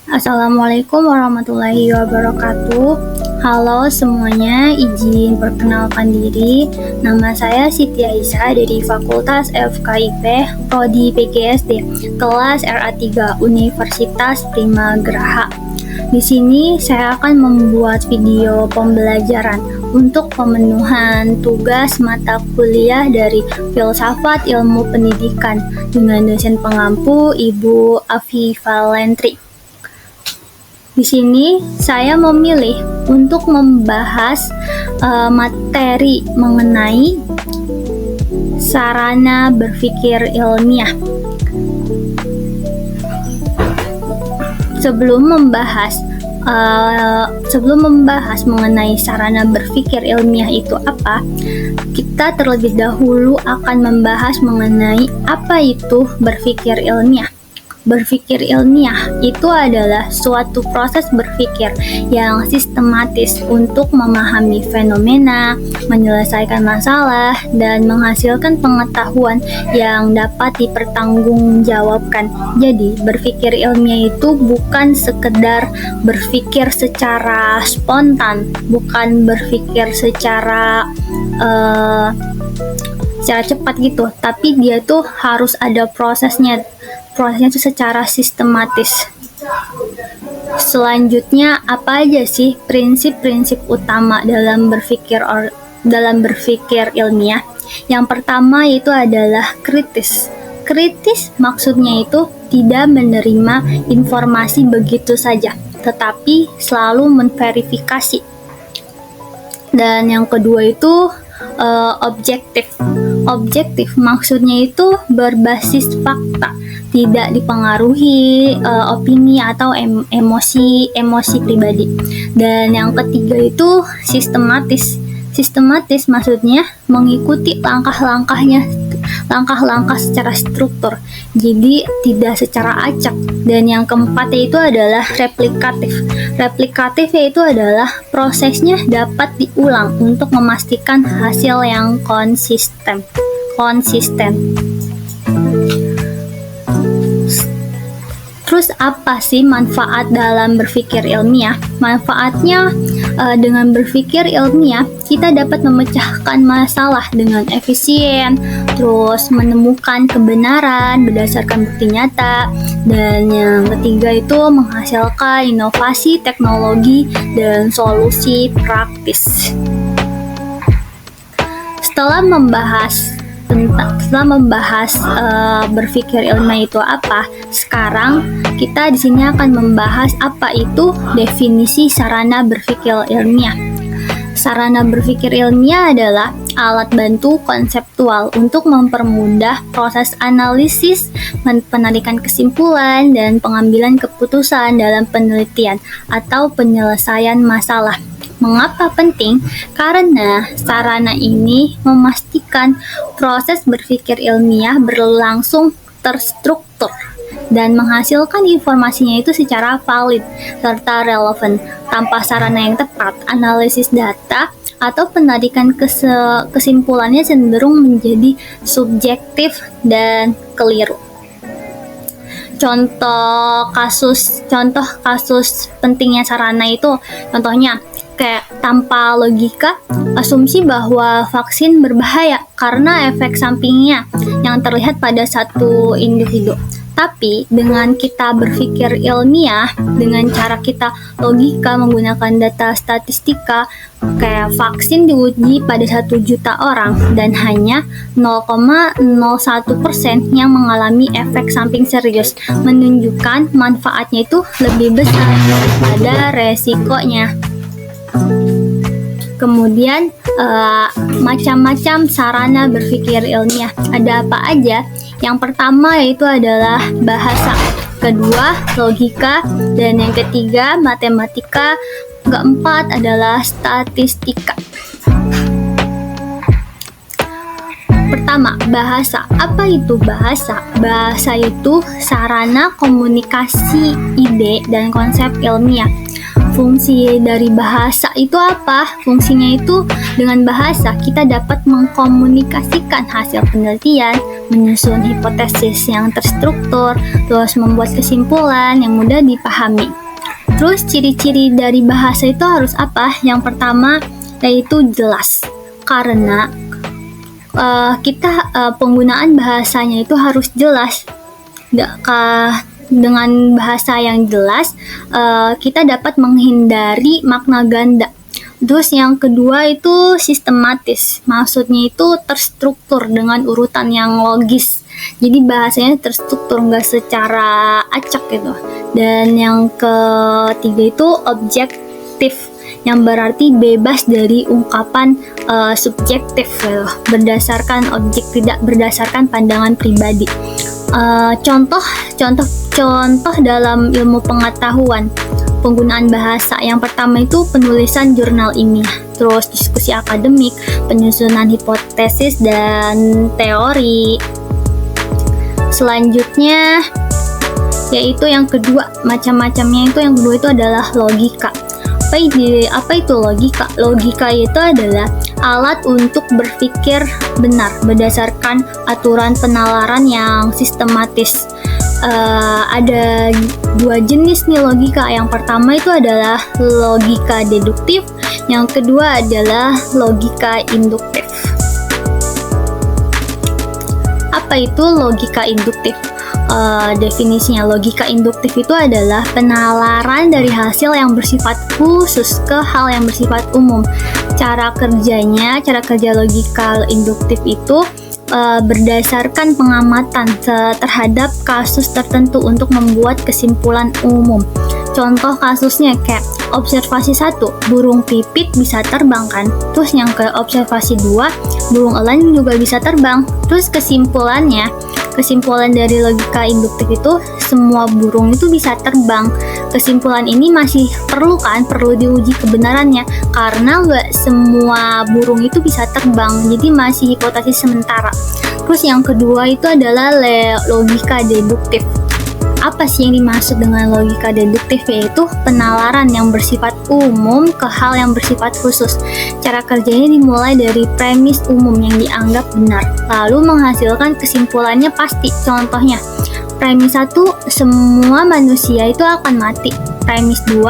Assalamualaikum warahmatullahi wabarakatuh. Halo semuanya, izin perkenalkan diri. Nama saya Siti Aisyah dari Fakultas FKIP, Prodi PGSD, kelas RA3 Universitas Primagraha. Di sini saya akan membuat video pembelajaran untuk pemenuhan tugas mata kuliah dari Filsafat Ilmu Pendidikan dengan dosen pengampu Ibu Afifah Lentri. Di sini saya memilih untuk membahas materi mengenai sarana berpikir ilmiah. Sebelum membahas mengenai sarana berpikir ilmiah itu apa, kita terlebih dahulu akan membahas mengenai apa itu berpikir ilmiah. Berpikir ilmiah itu adalah suatu proses berpikir yang sistematis untuk memahami fenomena, menyelesaikan masalah, dan menghasilkan pengetahuan yang dapat dipertanggungjawabkan. Jadi, berpikir ilmiah itu bukan sekedar berpikir secara spontan, bukan berpikir secara cepat gitu, tapi dia tuh harus ada prosesnya itu secara sistematis. Selanjutnya, apa aja sih prinsip-prinsip utama dalam berpikir ilmiah? Yang pertama itu adalah kritis. Kritis maksudnya itu tidak menerima informasi begitu saja, tetapi selalu memverifikasi. Dan yang kedua itu objektif. Objektif maksudnya itu berbasis fakta, tidak dipengaruhi opini atau emosi pribadi. Dan yang ketiga itu sistematis. Sistematis maksudnya mengikuti langkah-langkah secara struktur, jadi tidak secara acak. Dan yang keempat itu adalah replikatif. Replikatif yaitu adalah prosesnya dapat diulang untuk memastikan hasil yang konsisten. Terus apa sih manfaat dalam berpikir ilmiah? Manfaatnya dengan berpikir ilmiah kita dapat memecahkan masalah dengan efisien, terus menemukan kebenaran berdasarkan bukti nyata, dan yang ketiga itu menghasilkan inovasi teknologi dan solusi praktis. Setelah membahas berpikir ilmiah itu apa, sekarang kita di sini akan membahas apa itu definisi sarana berpikir ilmiah. Sarana berpikir ilmiah adalah alat bantu konseptual untuk mempermudah proses analisis, penarikan kesimpulan, dan pengambilan keputusan dalam penelitian atau penyelesaian masalah. Mengapa penting? Karena sarana ini memastikan proses berpikir ilmiah berlangsung terstruktur dan menghasilkan informasinya itu secara valid serta relevan. Tanpa sarana yang tepat, analisis data atau penarikan kesimpulannya cenderung menjadi subjektif dan keliru. Contoh kasus pentingnya sarana itu, contohnya kayak tanpa logika, asumsi bahwa vaksin berbahaya karena efek sampingnya yang terlihat pada satu individu. Tapi dengan kita berpikir ilmiah, dengan cara kita logika menggunakan data statistika, kayak vaksin diuji pada 1 juta orang dan hanya 0,01% yang mengalami efek samping serius, menunjukkan manfaatnya itu lebih besar daripada resikonya. Kemudian macam-macam sarana berpikir ilmiah. Ada apa aja? Yang pertama yaitu adalah bahasa, kedua logika, dan yang ketiga matematika, keempat adalah statistika. Pertama, bahasa. Apa itu bahasa? Bahasa itu sarana komunikasi ide dan konsep ilmiah. Fungsi dari bahasa itu apa? Fungsinya itu dengan bahasa kita dapat mengkomunikasikan hasil penelitian, menyusun hipotesis yang terstruktur, terus membuat kesimpulan yang mudah dipahami. Terus ciri-ciri dari bahasa itu harus apa? Yang pertama yaitu jelas, karena penggunaan bahasanya itu harus jelas. Dengan bahasa yang jelas, kita dapat menghindari makna ganda. Terus yang kedua itu sistematis, maksudnya itu terstruktur dengan urutan yang logis. Jadi bahasanya terstruktur, nggak secara acak gitu. Dan yang ketiga itu objektif, yang berarti bebas dari ungkapan subjektif gitu, berdasarkan objek, tidak berdasarkan pandangan pribadi. Contoh dalam ilmu pengetahuan penggunaan bahasa. Yang pertama itu penulisan jurnal ilmiah, terus diskusi akademik, penyusunan hipotesis dan teori. Selanjutnya yaitu yang kedua, macam-macamnya itu yang kedua itu adalah logika. Apa itu logika? Logika itu adalah alat untuk berpikir benar berdasarkan aturan penalaran yang sistematis. Ada dua jenis nih logika. Yang pertama itu adalah logika deduktif, yang kedua adalah logika induktif. Apa itu logika induktif? Definisinya, logika induktif itu adalah penalaran dari hasil yang bersifat khusus ke hal yang bersifat umum. Cara kerja logika induktif itu berdasarkan pengamatan terhadap kasus tertentu untuk membuat kesimpulan umum. Contoh kasusnya kayak observasi 1, burung pipit bisa terbang kan. Terus yang ke observasi 2, burung elang juga bisa terbang. Terus kesimpulan dari logika induktif itu semua burung itu bisa terbang. Kesimpulan ini masih perlu diuji kebenarannya, karena nggak semua burung itu bisa terbang, jadi masih hipotesis sementara. Terus yang kedua itu adalah logika deduktif. Apa sih yang dimaksud dengan logika deduktif? Yaitu penalaran yang bersifat umum ke hal yang bersifat khusus. Cara kerjanya dimulai dari premis umum yang dianggap benar, lalu menghasilkan kesimpulannya pasti. Contohnya, premis 1, semua manusia itu akan mati. Premis 2,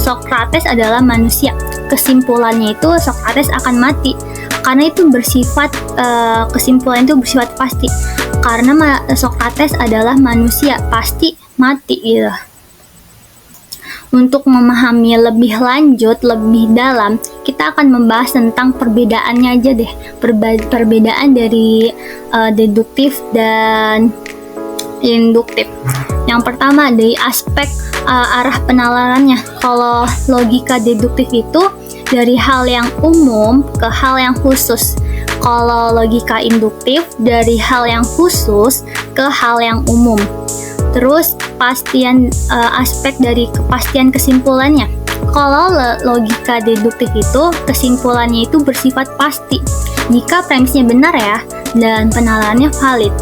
Socrates adalah manusia. Kesimpulannya itu Socrates akan mati. Karena itu kesimpulan itu bersifat pasti. Karena Socrates adalah manusia, pasti mati gitu. Untuk memahami lebih lanjut, lebih dalam, kita akan membahas tentang perbedaannya aja deh. Perbedaan dari deduktif dan induktif. Yang pertama dari aspek arah penalarannya. Kalau logika deduktif itu dari hal yang umum ke hal yang khusus. Kalau logika induktif dari hal yang khusus ke hal yang umum. Terus aspek dari kepastian kesimpulannya. Kalau logika deduktif itu kesimpulannya itu bersifat pasti jika premisnya benar ya, dan penalarannya valid.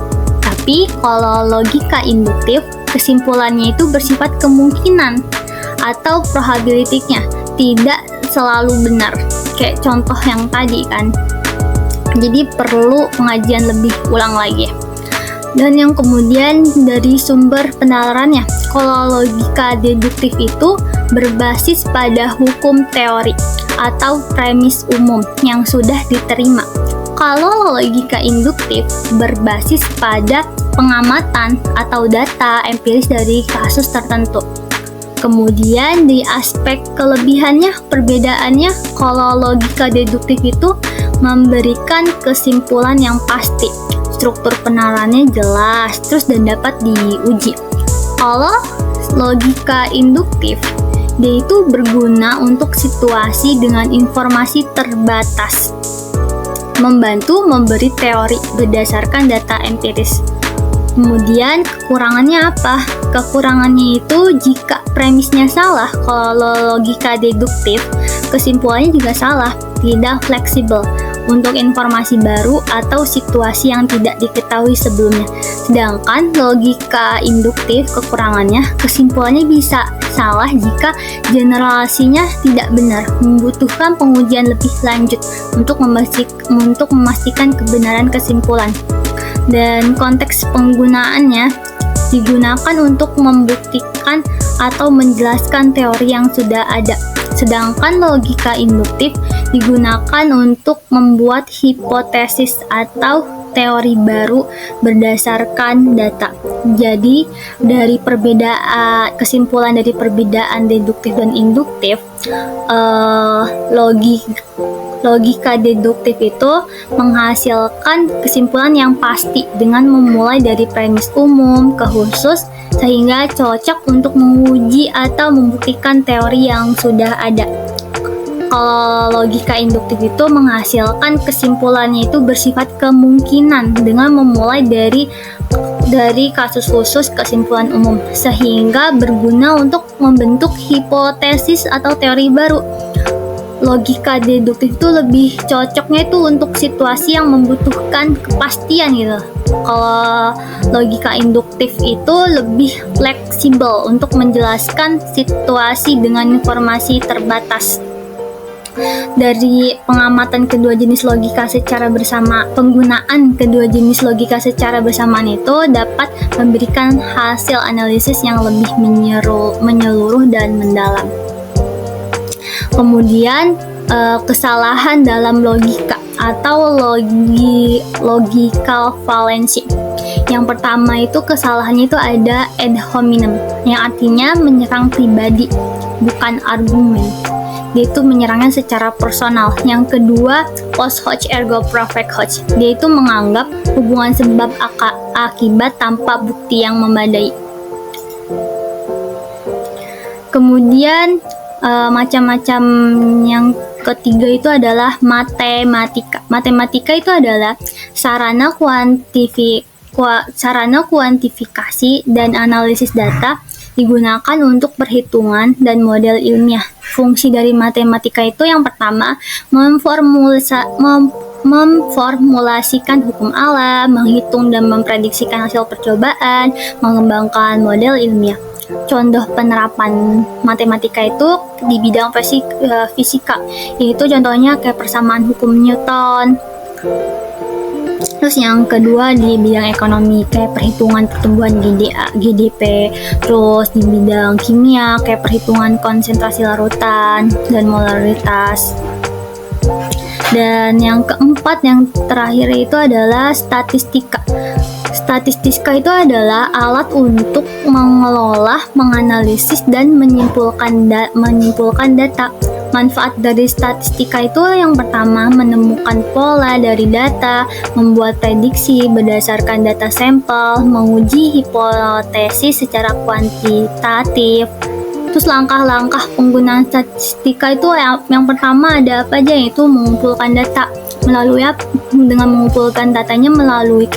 Tapi kalau logika induktif, kesimpulannya itu bersifat kemungkinan atau probability-nya tidak selalu benar. Kayak contoh yang tadi kan. Jadi perlu pengajian lebih ulang lagi. Dan yang kemudian dari sumber penalarannya. Kalau logika deduktif itu berbasis pada hukum teori atau premis umum yang sudah diterima. Kalau logika induktif berbasis pada pengamatan atau data empiris dari kasus tertentu. Kemudian di aspek kelebihannya, perbedaannya, kalau logika deduktif itu memberikan kesimpulan yang pasti, struktur penalarannya jelas, terus dan dapat diuji. Kalau logika induktif, dia itu berguna untuk situasi dengan informasi terbatas, membantu memberi teori berdasarkan data empiris. Kemudian kekurangannya apa? Kekurangannya itu jika premisnya salah. Kalau logika deduktif, kesimpulannya juga salah, tidak fleksibel untuk informasi baru atau situasi yang tidak diketahui sebelumnya. Sedangkan logika induktif, kekurangannya, kesimpulannya bisa salah jika generalisasinya tidak benar, membutuhkan pengujian lebih lanjut untuk memastikan kebenaran kesimpulan. dan konteks penggunaannya digunakan untuk membuktikan atau menjelaskan teori yang sudah ada. Sedangkan logika induktif digunakan untuk membuat hipotesis atau teori baru berdasarkan data. Jadi, dari kesimpulan dari perbedaan deduktif dan induktif, logika deduktif itu menghasilkan kesimpulan yang pasti dengan memulai dari premis umum ke khusus sehingga cocok untuk menguji atau membuktikan teori yang sudah ada. Kalau logika induktif itu menghasilkan kesimpulannya itu bersifat kemungkinan dengan memulai dari kasus khusus kesimpulan umum sehingga berguna untuk membentuk hipotesis atau teori baru. Logika deduktif itu lebih cocoknya itu untuk situasi yang membutuhkan kepastian gitu. Kalau logika induktif itu lebih fleksibel untuk menjelaskan situasi dengan informasi terbatas. Dari pengamatan kedua jenis logika secara bersama, penggunaan kedua jenis logika secara bersamaan itu dapat memberikan hasil analisis yang lebih menyeluruh dan mendalam. Kemudian kesalahan dalam logika atau logical fallacy. Yang pertama itu kesalahannya itu ada ad hominem, yang artinya menyerang pribadi, bukan argumen. Dia itu menyerangnya secara personal. Yang kedua, post hoc ergo propter hoc. Dia itu menganggap hubungan sebab akibat tanpa bukti yang memadai. Kemudian macam-macam yang ketiga itu adalah matematika. Matematika itu adalah sarana kuantifikasi dan analisis data digunakan untuk perhitungan dan model ilmiah. Fungsi dari matematika itu yang pertama, memformulasikan hukum alam, menghitung dan memprediksikan hasil percobaan, mengembangkan model ilmiah. Contoh penerapan matematika itu di bidang fisika, yaitu contohnya kayak persamaan hukum Newton. Terus yang kedua di bidang ekonomi kayak perhitungan pertumbuhan GDP, terus di bidang kimia kayak perhitungan konsentrasi larutan dan molaritas. Dan yang keempat, yang terakhir itu adalah statistika. Statistika itu adalah alat untuk mengelola, menganalisis, dan menyimpulkan data. Manfaat dari statistika itu yang pertama, menemukan pola dari data, membuat prediksi berdasarkan data sampel, menguji hipotesis secara kuantitatif. Terus langkah-langkah penggunaan statistika itu yang pertama ada apa aja, yaitu mengumpulkan data. Dengan mengumpulkan datanya melalui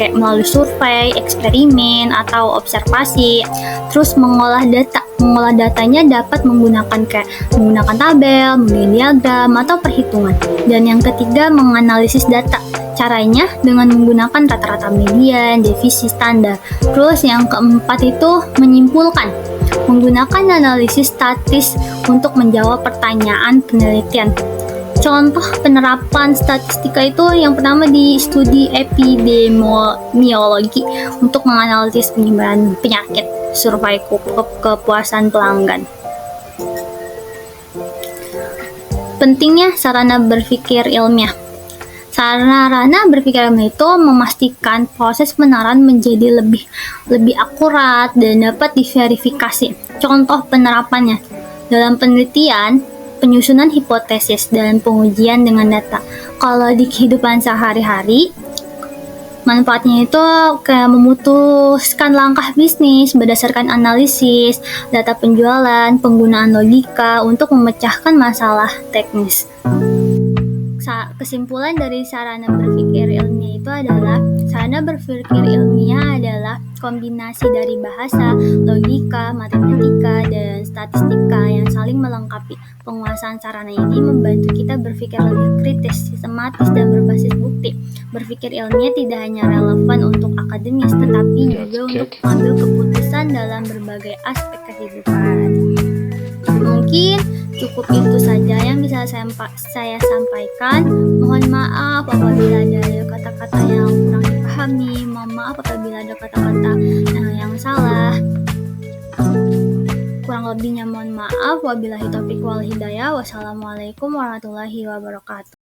survei, eksperimen, atau observasi. Terus mengolah data. Mengolah datanya dapat menggunakan tabel, diagram, atau perhitungan. Dan yang ketiga, menganalisis data. Caranya dengan menggunakan rata-rata median, devisi standar. Terus yang keempat itu menyimpulkan. Menggunakan analisis statis untuk menjawab pertanyaan penelitian. Contoh penerapan statistika itu yang pertama di studi epidemiologi untuk menganalisis penyebaran penyakit, survei kepuasan pelanggan. Pentingnya sarana berpikir ilmiah. Sarana berpikir ilmiah itu memastikan proses penerapan menjadi lebih akurat dan dapat diverifikasi. Contoh penerapannya dalam penelitian, penyusunan hipotesis dan pengujian dengan data. Kalau di kehidupan sehari-hari, manfaatnya itu kayak memutuskan langkah bisnis berdasarkan analisis, data penjualan, penggunaan logika untuk memecahkan masalah teknis. Kesimpulan dari sarana berpikir ilmiah itu adalah sarana berpikir ilmiah adalah kombinasi dari bahasa, logika, matematika, dan statistika yang saling melengkapi. Penguasaan sarana ini membantu kita berpikir lebih kritis, sistematis, dan berbasis bukti. Berpikir ilmiah tidak hanya relevan untuk akademis, tetapi juga untuk mengambil keputusan dalam berbagai aspek kehidupan. Mungkin cukup itu saja yang bisa saya sampaikan. Mohon maaf apabila ada kata-kata yang kurang dipahami. memahami. Mohon maaf apabila ada kata-kata yang salah. Kurang lebihnya mohon maaf. Wabillahi taufiq wal hidayah. Wassalamualaikum warahmatullahi wabarakatuh.